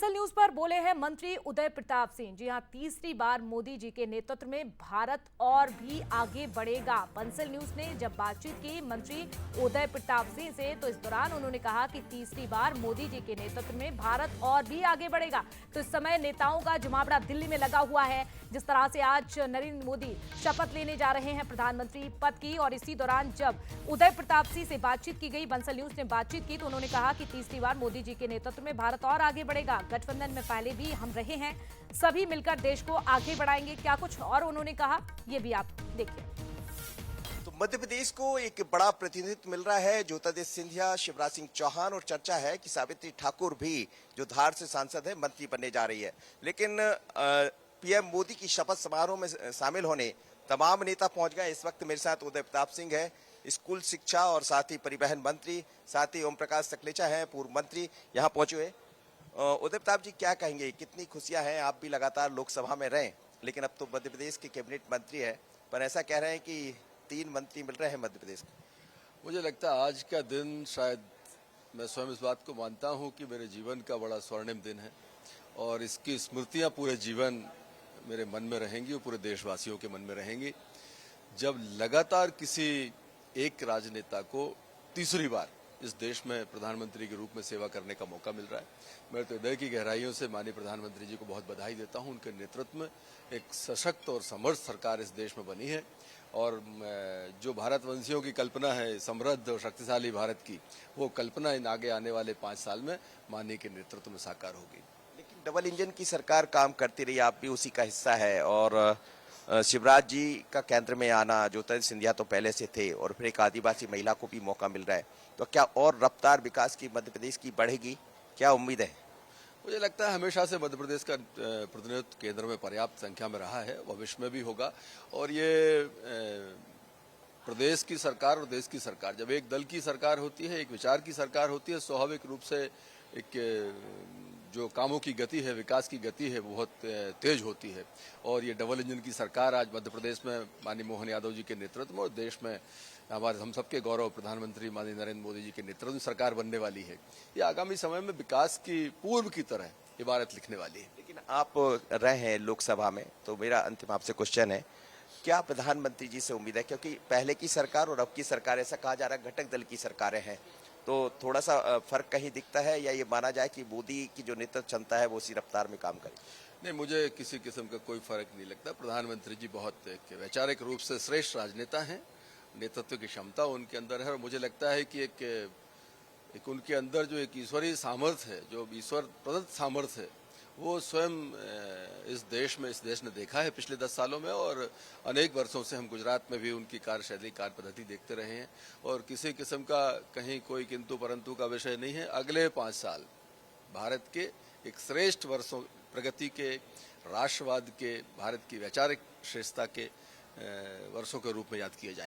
Bansal news पर बोले हैं मंत्री उदय प्रताप सिंह। जी हां, तीसरी बार मोदी जी के नेतृत्व में भारत और भी आगे बढ़ेगा। बंसल न्यूज ने जब बातचीत की मंत्री उदय प्रताप सिंह से, तो इस दौरान उन्होंने कहा कि तीसरी बार मोदी जी के नेतृत्व में भारत और भी आगे बढ़ेगा। तो इस समय नेताओं का जमावड़ा दिल्ली में लगा हुआ है। जिस तरह से आज नरेंद्र मोदी शपथ लेने जा रहे हैं प्रधानमंत्री पद की, और इसी दौरान जब उदय प्रताप सिंह से बातचीत की गई, बंसल न्यूज ने बातचीत की, तो उन्होंने कहा कि तीसरी बार मोदी जी के नेतृत्व में भारत और आगे बढ़ेगा। गठबंधन में पहले भी हम रहे हैं, सभी मिलकर देश को आगे बढ़ाएंगे। क्या कुछ और उन्होंने कहा, ये भी आप देखिए। तो मध्य प्रदेश को एक बड़ा प्रतिनिधित्व मिल रहा है। ज्योतिरादित्य सिंधिया, शिवराज सिंह चौहान, और चर्चा है कि सावित्री ठाकुर भी, जो धार से सांसद है, मंत्री बनने जा रही है। लेकिन पीएम मोदी की शपथ समारोह में शामिल होने तमाम नेता पहुंच गए। इस वक्त मेरे साथ उदय प्रताप सिंह है, स्कूल शिक्षा और साथ ही परिवहन मंत्री, साथ ही ओम प्रकाश सकलेचा है, पूर्व मंत्री, यहाँ पहुंचे हुए। उदय प्रताप जी, क्या कहेंगे, कितनी खुशियां हैं? आप भी लगातार लोकसभा में रहे, लेकिन अब तो मध्य प्रदेश के कैबिनेट मंत्री है, पर ऐसा कह रहे हैं कि 3 मंत्री मिल रहे हैं मध्य प्रदेश को। मुझे लगता है आज का दिन, शायद मैं स्वयं इस बात को मानता हूं कि मेरे जीवन का बड़ा स्वर्णिम दिन है, और इसकी स्मृतियां पूरे जीवन मेरे मन में रहेंगी और पूरे देशवासियों के मन में रहेंगी। जब लगातार किसी एक राजनेता को तीसरी बार इस देश में प्रधानमंत्री के रूप में सेवा करने का मौका मिल रहा है, मैं तो हृदय की गहराइयों से माननीय प्रधानमंत्री जी को बहुत बधाई देता हूं। उनके नेतृत्व में एक सशक्त और समर्थ सरकार इस देश में बनी है, और जो भारतवंशियों की कल्पना है समृद्ध और शक्तिशाली भारत की, वो कल्पना इन आगे आने वाले 5 साल में माननीय के नेतृत्व में साकार होगी। लेकिन डबल इंजन की सरकार काम करती रही, आप भी उसी का हिस्सा है, और शिवराज जी का केंद्र में आना, ज्योतिरादित्य सिंधिया तो पहले से थे, और फिर एक आदिवासी महिला को भी मौका मिल रहा है, तो क्या और रफ्तार विकास की मध्य प्रदेश की बढ़ेगी? क्या उम्मीद है? मुझे लगता है हमेशा से मध्य प्रदेश का प्रतिनिधित्व केंद्र में पर्याप्त संख्या में रहा है, भविष्य में भी होगा। और ये प्रदेश की सरकार और देश की सरकार, जब एक दल की सरकार होती है, एक विचार की सरकार होती है, स्वाभाविक रूप से एक जो कामों की गति है, विकास की गति है, बहुत तेज होती है। और ये डबल इंजन की सरकार आज मध्य प्रदेश में माननीय मोहन यादव जी के नेतृत्व में, और देश में हमारे हम सबके गौरव प्रधानमंत्री माननीय नरेंद्र मोदी जी के नेतृत्व में सरकार बनने वाली है। ये आगामी समय में विकास की पूर्व की तरह इबारत लिखने वाली है। लेकिन आप रहे हैं लोकसभा में, तो मेरा अंतिम आपसे क्वेश्चन है, क्या प्रधानमंत्री जी से उम्मीद है? क्योंकि पहले की सरकार और अब की सरकार, ऐसा कहा जा रहा है, घटक दल की सरकारें हैं, तो थोड़ा सा फर्क कहीं दिखता है, या ये माना जाए कि मोदी की जो नेतृत्व क्षमता है वो उसी रफ्तार में काम करे? नहीं, मुझे किसी किस्म का कोई फर्क नहीं लगता। प्रधानमंत्री जी बहुत वैचारिक रूप से श्रेष्ठ राजनेता हैं, नेतृत्व की क्षमता उनके अंदर है, और मुझे लगता है कि एक उनके अंदर जो एक ईश्वरीय सामर्थ्य है, जो ईश्वर प्रदत्त सामर्थ्य है, वो स्वयं इस देश ने देखा है पिछले 10 सालों में। और अनेक वर्षों से हम गुजरात में भी उनकी कार्यशैली, कार्य पद्धति देखते रहे हैं, और किसी किस्म का कहीं कोई किंतु परंतु का विषय नहीं है। अगले 5 साल भारत के एक श्रेष्ठ वर्षों, प्रगति के, राष्ट्रवाद के, भारत की वैचारिक श्रेष्ठता के वर्षों के रूप में याद किए जाएंगे।